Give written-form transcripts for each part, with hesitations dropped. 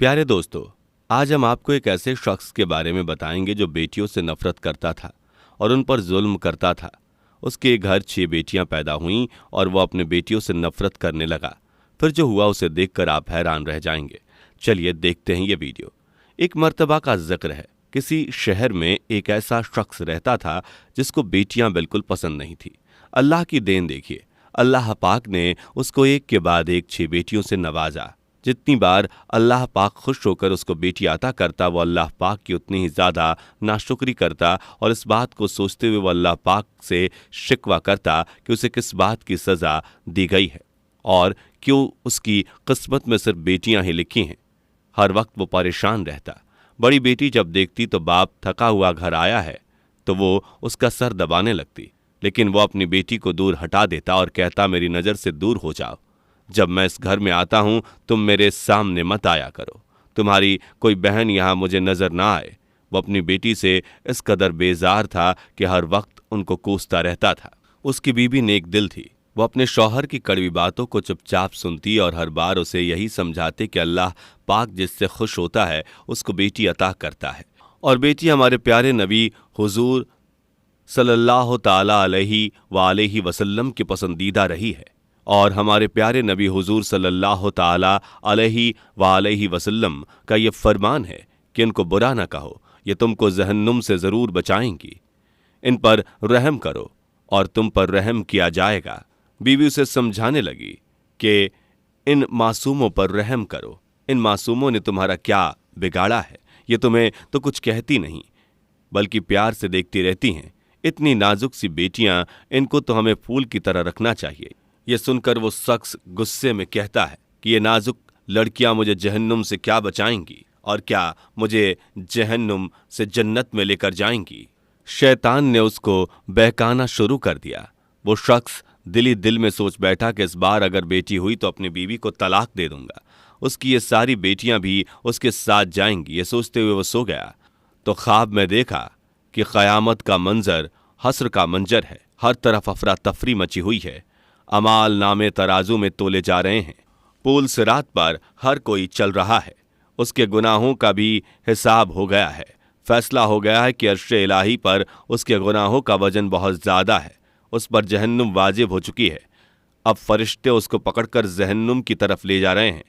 प्यारे दोस्तों, आज हम आपको एक ऐसे शख्स के बारे में बताएंगे जो बेटियों से नफरत करता था और उन पर जुल्म करता था। उसके घर 6 बेटियां पैदा हुईं और वो अपने बेटियों से नफरत करने लगा। फिर जो हुआ उसे देखकर आप हैरान रह जाएंगे। चलिए देखते हैं ये वीडियो। एक मर्तबा का जिक्र है। किसी शहर में एक ऐसा शख्स रहता था जिसको बेटियां बिल्कुल पसंद नहीं थी। अल्लाह की देन देखिए, अल्लाह पाक ने उसको एक के बाद एक 6 बेटियों से नवाजा। जितनी बार अल्लाह पाक खुश होकर उसको बेटी अता करता वो अल्लाह पाक की उतनी ही ज़्यादा नाशुक्री करता और इस बात को सोचते हुए वो अल्लाह पाक से शिकवा करता कि उसे किस बात की सज़ा दी गई है और क्यों उसकी किस्मत में सिर्फ बेटियां ही लिखी हैं। हर वक्त वो परेशान रहता। बड़ी बेटी जब देखती तो बाप थका हुआ घर आया है तो वो उसका सर दबाने लगती, लेकिन वो अपनी बेटी को दूर हटा देता और कहता, मेरी नज़र से दूर हो जाओ। जब मैं इस घर में आता हूं तुम मेरे सामने मत आया करो। तुम्हारी कोई बहन यहां मुझे नजर ना आए। वो अपनी बेटी से इस कदर बेजार था कि हर वक्त उनको कोसता रहता था। उसकी बीवी नेक दिल थी। वो अपने शौहर की कड़वी बातों को चुपचाप सुनती और हर बार उसे यही समझाते कि अल्लाह पाक जिससे खुश होता है उसको बेटी अता करता है। और बेटी हमारे प्यारे नबी हुजूर सल्लल्लाहु ताला अलैहि वसल्लम की पसंदीदा रही है और हमारे प्यारे नबी हुजूर सल्लल्लाहु ताला अलैहि वसल्लम का ये फरमान है कि इनको बुरा ना कहो, ये तुमको जहन्नुम से ज़रूर बचाएंगी। इन पर रहम करो और तुम पर रहम किया जाएगा। बीवी उसे समझाने लगी कि इन मासूमों पर रहम करो, इन मासूमों ने तुम्हारा क्या बिगाड़ा है, ये तुम्हें तो कुछ कहती नहीं बल्कि प्यार से देखती रहती हैं। इतनी नाजुक सी बेटियां, इनको तो हमें फूल की तरह रखना चाहिए। ये सुनकर वो शख्स गुस्से में कहता है कि ये नाजुक लड़कियां मुझे जहन्नुम से क्या बचाएंगी और क्या मुझे जहन्नुम से जन्नत में लेकर जाएंगी। शैतान ने उसको बहकाना शुरू कर दिया। वो शख्स दिल ही दिल में सोच बैठा कि इस बार अगर बेटी हुई तो अपनी बीवी को तलाक दे दूंगा। उसकी ये सारी बेटियां भी उसके साथ जाएंगी। ये सोचते हुए वो सो गया तो ख्वाब में देखा कि क़यामत का मंजर हस्र का मंजर है। हर तरफ अफरा तफरी मची हुई है। अमाल नामे तराजू में तोले जा रहे हैं। पूल सिरात पर हर कोई चल रहा है। उसके गुनाहों का भी हिसाब हो गया है। फैसला हो गया है कि अर्श इलाही पर उसके गुनाहों का वजन बहुत ज़्यादा है। उस पर जहन्नुम वाजिब हो चुकी है। अब फरिश्ते उसको पकड़कर जहन्नुम की तरफ ले जा रहे हैं।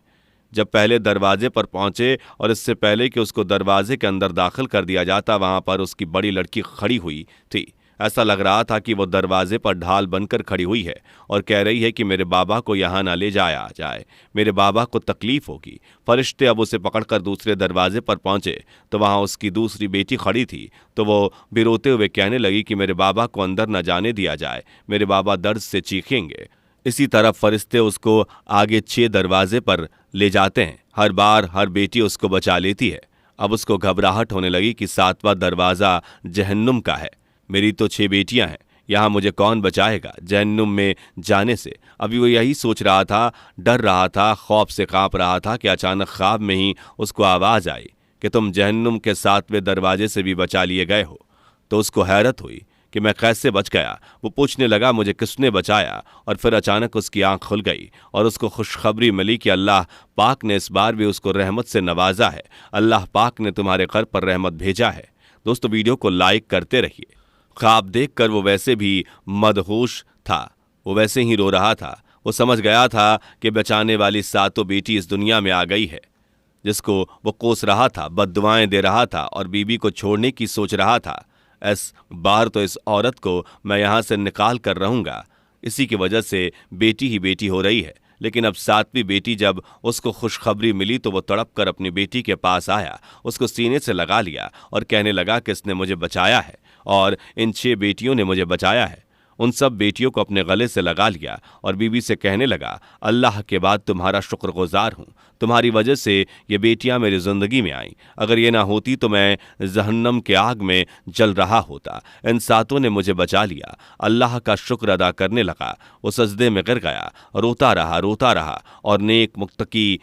जब पहले दरवाजे पर पहुंचे और इससे पहले कि उसको दरवाजे के अंदर दाखिल कर दिया जाता, वहां पर उसकी बड़ी लड़की खड़ी हुई थी। ऐसा लग रहा था कि वो दरवाजे पर ढाल बनकर खड़ी हुई है और कह रही है कि मेरे बाबा को यहाँ ना ले जाया जाए, मेरे बाबा को तकलीफ होगी। फरिश्ते अब उसे पकड़कर दूसरे दरवाजे पर पहुंचे तो वहाँ उसकी दूसरी बेटी खड़ी थी। तो वो बिरोते हुए कहने लगी कि मेरे बाबा को अंदर न जाने दिया जाए, मेरे बाबा दर्द से चीखेंगे। इसी तरह फरिश्ते उसको आगे 6 दरवाजे पर ले जाते हैं। हर बार हर बेटी उसको बचा लेती है। अब उसको घबराहट होने लगी कि 7वां दरवाज़ा जहन्नुम का है। मेरी तो 6 बेटियां हैं, यहाँ मुझे कौन बचाएगा जहन्नुम में जाने से। अभी वो यही सोच रहा था, डर रहा था, खौफ से कांप रहा था कि अचानक ख्वाब में ही उसको आवाज़ आई कि तुम जहन्नुम के 7वें दरवाजे से भी बचा लिए गए हो। तो उसको हैरत हुई कि मैं कैसे बच गया। वो पूछने लगा मुझे किसने बचाया, और फिर अचानक उसकी आंख खुल गई और उसको खुशखबरी मिली कि अल्लाह पाक ने इस बार भी उसको रहमत से नवाजा है। अल्लाह पाक ने तुम्हारे घर पर रहमत भेजा है। दोस्तों, वीडियो को लाइक करते रहिए। ख्वाब देखकर वो वैसे भी मदहोश था, वो वैसे ही रो रहा था। वो समझ गया था कि बचाने वाली 7 बेटी इस दुनिया में आ गई है, जिसको वो कोस रहा था, बद्दुआएं दे रहा था और बीबी को छोड़ने की सोच रहा था। इस बार तो इस औरत को मैं यहाँ से निकाल कर रहूँगा। इसी की वजह से बेटी ही बेटी हो रही है। लेकिन अब 7वीं बेटी जब उसको खुशखबरी मिली तो वो तड़प कर अपनी बेटी के पास आया, उसको सीने से लगा लिया और कहने लगा कि इसने मुझे बचाया है और इन 6 बेटियों ने मुझे बचाया है। उन सब बेटियों को अपने गले से लगा लिया और बीवी से कहने लगा, अल्लाह के बाद तुम्हारा शुक्रगुजार हूँ। तुम्हारी वजह से ये बेटियां मेरी ज़िंदगी में आईं। अगर ये ना होती तो मैं जहन्नम के आग में जल रहा होता। इन 7 ने मुझे बचा लिया। अल्लाह का शुक्र अदा करने लगा। वो सजदे में गिर गया, रोता रहा और नेक मुत्तकी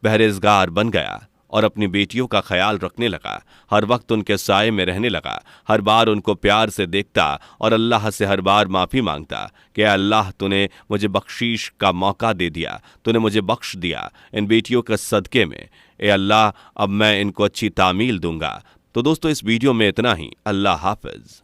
परहेज़गार बन गया और अपनी बेटियों का ख्याल रखने लगा। हर वक्त उनके साए में रहने लगा। हर बार उनको प्यार से देखता और अल्लाह से हर बार माफ़ी मांगता कि अल्लाह तूने मुझे बख्शीश का मौका दे दिया, तूने मुझे बख्श दिया। इन बेटियों के सदक़े में ए अल्लाह अब मैं इनको अच्छी तामील दूंगा। तो दोस्तों इस वीडियो में इतना ही। अल्लाह हाफिज।